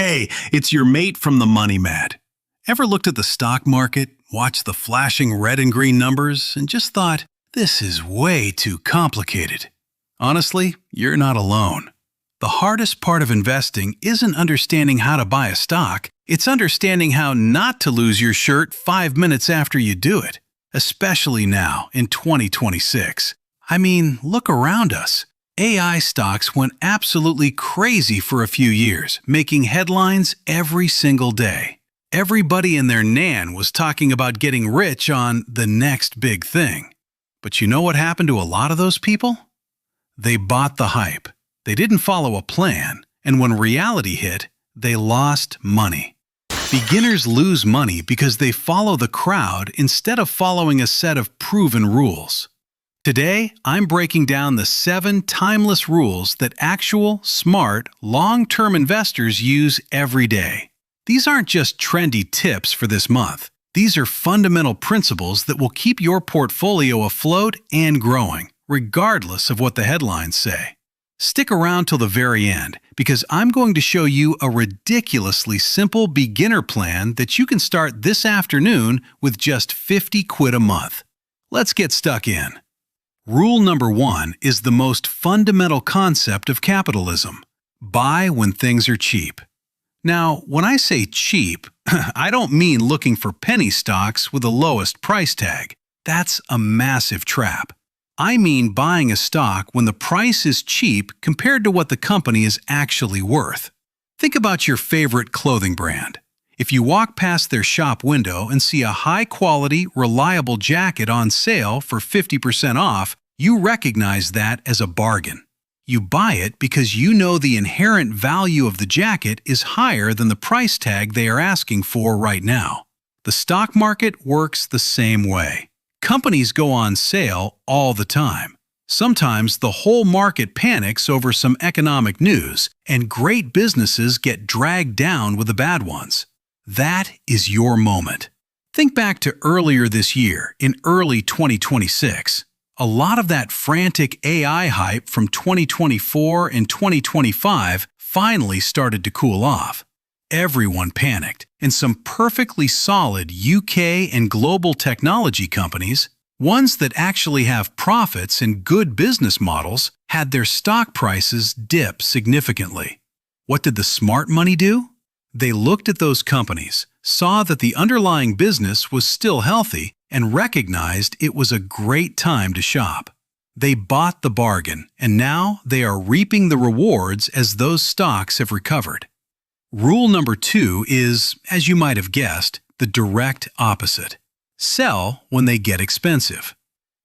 Hey, it's your mate from the Money Mat. Ever looked at the stock market, watched the flashing red and green numbers, and just thought, this is way too complicated? Honestly, you're not alone. The hardest part of investing isn't understanding how to buy a stock, it's understanding how not to lose your shirt 5 minutes after you do it, especially now in 2026. I mean, look around us. AI stocks went absolutely crazy for a few years, making headlines every single day. Everybody and their nan was talking about getting rich on the next big thing. But you know what happened to a lot of those people? They bought the hype. They didn't follow a plan, and when reality hit, they lost money. Beginners lose money because they follow the crowd instead of following a set of proven rules. Today, I'm breaking down the 7 timeless rules that actual, smart, long-term investors use every day. These aren't just trendy tips for this month. These are fundamental principles that will keep your portfolio afloat and growing, regardless of what the headlines say. Stick around till the very end, because I'm going to show you a ridiculously simple beginner plan that you can start this afternoon with just 50 quid a month. Let's get stuck in. Rule number 1 is the most fundamental concept of capitalism. Buy when things are cheap. Now, when I say cheap, I don't mean looking for penny stocks with the lowest price tag. That's a massive trap. I mean buying a stock when the price is cheap compared to what the company is actually worth. Think about your favorite clothing brand. If you walk past their shop window and see a high-quality, reliable jacket on sale for 50% off, you recognize that as a bargain. You buy it because you know the inherent value of the jacket is higher than the price tag they are asking for right now. The stock market works the same way. Companies go on sale all the time. Sometimes the whole market panics over some economic news, and great businesses get dragged down with the bad ones. That is your moment. Think back to earlier this year, in early 2026. A lot of that frantic AI hype from 2024 and 2025 finally started to cool off. Everyone panicked, and some perfectly solid UK and global technology companies, ones that actually have profits and good business models, had their stock prices dip significantly. What did the smart money do? They looked at those companies, saw that the underlying business was still healthy, and recognized it was a great time to shop. They bought the bargain, and now they are reaping the rewards as those stocks have recovered. Rule number 2 is, as you might have guessed, the direct opposite. Sell when they get expensive.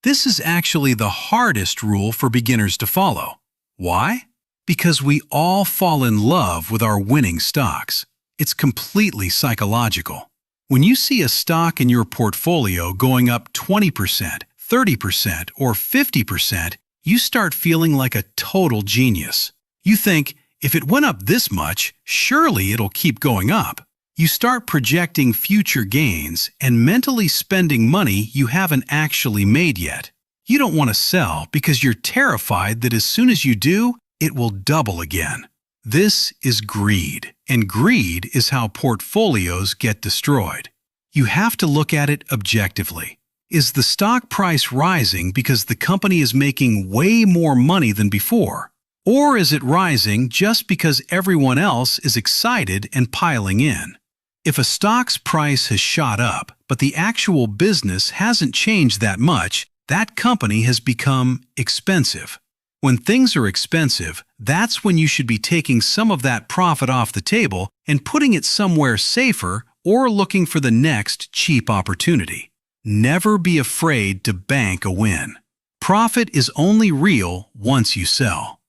This is actually the hardest rule for beginners to follow. Why? Because we all fall in love with our winning stocks. It's completely psychological. When you see a stock in your portfolio going up 20%, 30%, or 50%, you start feeling like a total genius. You think, if it went up this much, surely it'll keep going up. You start projecting future gains and mentally spending money you haven't actually made yet. You don't want to sell because you're terrified that as soon as you do, it will double again. This is greed, and greed is how portfolios get destroyed. You have to look at it objectively. Is the stock price rising because the company is making way more money than before? Or is it rising just because everyone else is excited and piling in? If a stock's price has shot up, but the actual business hasn't changed that much, that company has become expensive. When things are expensive, that's when you should be taking some of that profit off the table and putting it somewhere safer or looking for the next cheap opportunity. Never be afraid to bank a win. Profit is only real once you sell.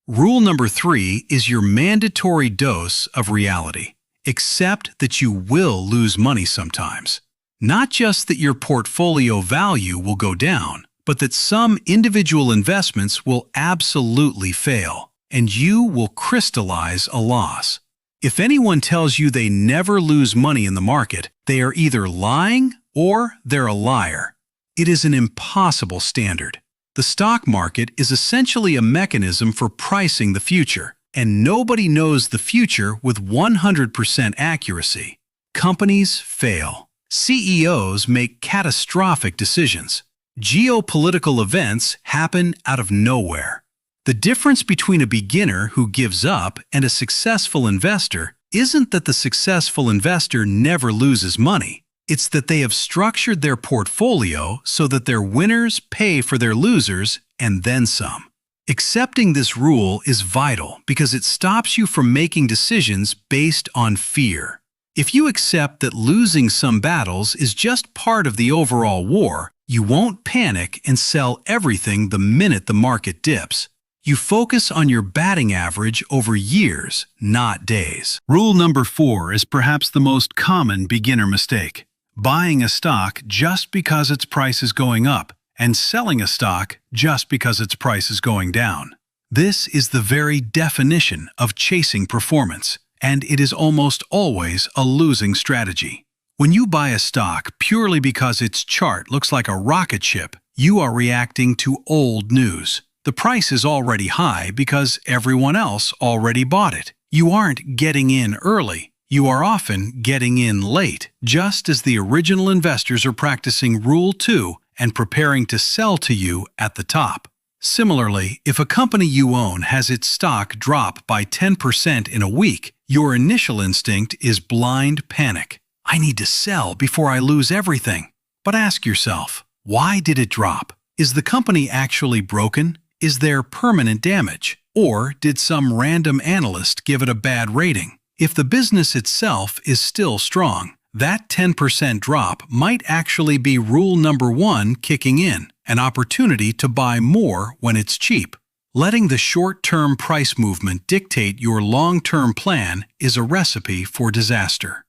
Rule number 3 is your mandatory dose of reality. Accept that you will lose money sometimes. Not just that your portfolio value will go down, but that some individual investments will absolutely fail, and you will crystallize a loss. If anyone tells you they never lose money in the market, they are either lying or they're a liar. It is an impossible standard. The stock market is essentially a mechanism for pricing the future. and nobody knows the future with 100% accuracy. Companies fail. CEOs make catastrophic decisions. Geopolitical events happen out of nowhere. The difference between a beginner who gives up and a successful investor isn't that the successful investor never loses money. It's that they have structured their portfolio so that their winners pay for their losers and then some. Accepting this rule is vital because it stops you from making decisions based on fear. If you accept that losing some battles is just part of the overall war, you won't panic and sell everything the minute the market dips. You focus on your batting average over years, not days. Rule number 4 is perhaps the most common beginner mistake: buying a stock just because its price is going up and selling a stock just because its price is going down. This is the very definition of chasing performance, and it is almost always a losing strategy. When you buy a stock purely because its chart looks like a rocket ship, you are reacting to old news. The price is already high because everyone else already bought it. You aren't getting in early. You are often getting in late, just as the original investors are practicing Rule 2 and preparing to sell to you at the top. Similarly, if a company you own has its stock drop by 10% in a week, your initial instinct is blind panic. I need to sell before I lose everything. But ask yourself, why did it drop? Is the company actually broken? Is there permanent damage? Or did some random analyst give it a bad rating? If the business itself is still strong, that 10% drop might actually be rule number 1 kicking in, an opportunity to buy more when it's cheap. Letting the short-term price movement dictate your long-term plan is a recipe for disaster.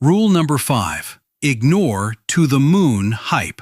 Rule number 5. Ignore to-the-moon hype.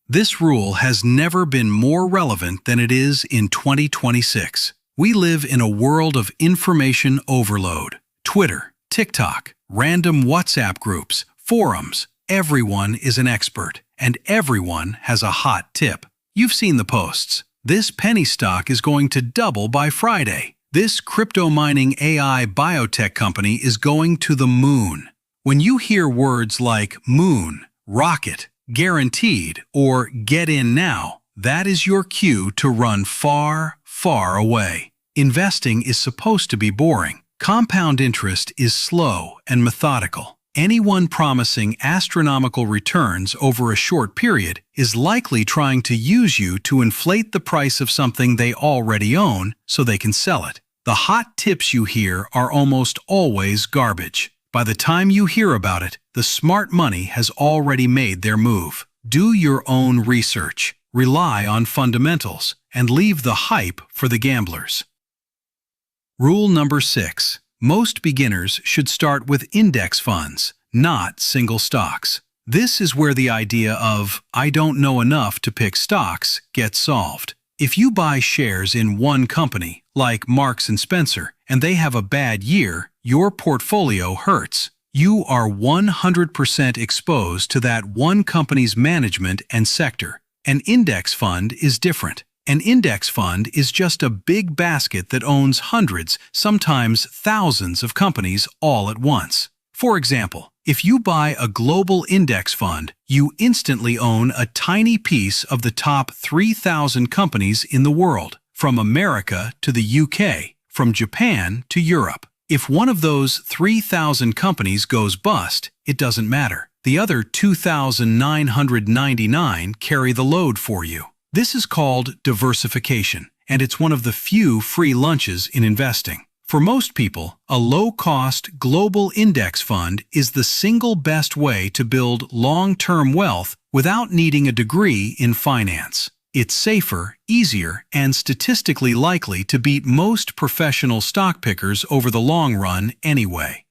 This rule has never been more relevant than it is in 2026. We live in a world of information overload. Twitter, TikTok, random WhatsApp groups, forums. Everyone is an expert, and everyone has a hot tip. You've seen the posts. This penny stock is going to double by Friday. This crypto mining AI biotech company is going to the moon. When you hear words like moon, rocket, guaranteed, or get in now, that is your cue to run far, far away. Investing is supposed to be boring. Compound interest is slow and methodical. Anyone promising astronomical returns over a short period is likely trying to use you to inflate the price of something they already own so they can sell it. The hot tips you hear are almost always garbage. By the time you hear about it, the smart money has already made their move. Do your own research, rely on fundamentals, and leave the hype for the gamblers. Rule number 6. Most beginners should start with index funds, not single stocks. This is where the idea of, I don't know enough to pick stocks, gets solved. If you buy shares in one company, like Marks & Spencer, and they have a bad year, your portfolio hurts. You are 100% exposed to that one company's management and sector. An index fund is different. An index fund is just a big basket that owns hundreds, sometimes thousands of companies all at once. For example, if you buy a global index fund, you instantly own a tiny piece of the top 3,000 companies in the world, from America to the UK, from Japan to Europe. If one of those 3,000 companies goes bust, it doesn't matter. The other 2,999 carry the load for you. This is called diversification, and it's one of the few free lunches in investing. For most people, a low-cost global index fund is the single best way to build long-term wealth without needing a degree in finance. It's safer, easier, and statistically likely to beat most professional stock pickers over the long run anyway.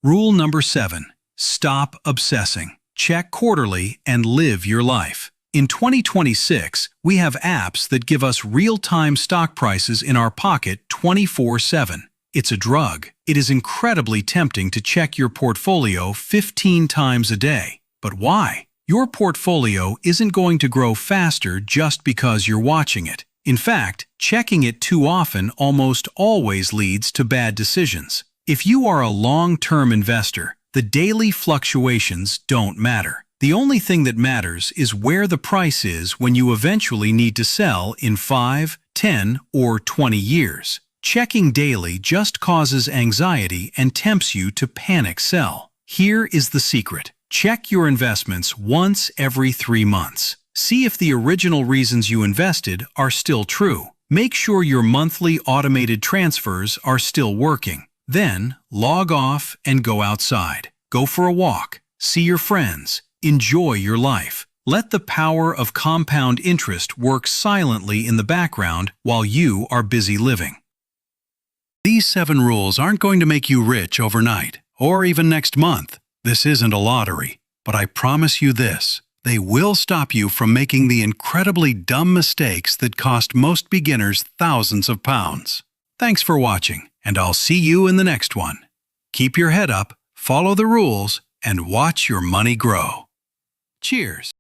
Rule number 7. Stop obsessing. Check quarterly and live your life. In 2026, we have apps that give us real-time stock prices in our pocket 24/7. It's a drug. It is incredibly tempting to check your portfolio 15 times a day. But why? Your portfolio isn't going to grow faster just because you're watching it. In fact, checking it too often almost always leads to bad decisions. If you are a long-term investor, the daily fluctuations don't matter. The only thing that matters is where the price is when you eventually need to sell in 5, 10, or 20 years. Checking daily just causes anxiety and tempts you to panic sell. Here is the secret. Check your investments once every 3 months. See if the original reasons you invested are still true. Make sure your monthly automated transfers are still working. Then, log off and go outside. Go for a walk. See your friends. Enjoy your life. Let the power of compound interest work silently in the background while you are busy living. These 7 rules aren't going to make you rich overnight, or even next month. This isn't a lottery. But I promise you this. They will stop you from making the incredibly dumb mistakes that cost most beginners thousands of pounds. Thanks for watching, and I'll see you in the next one. Keep your head up, follow the rules, and watch your money grow. Cheers!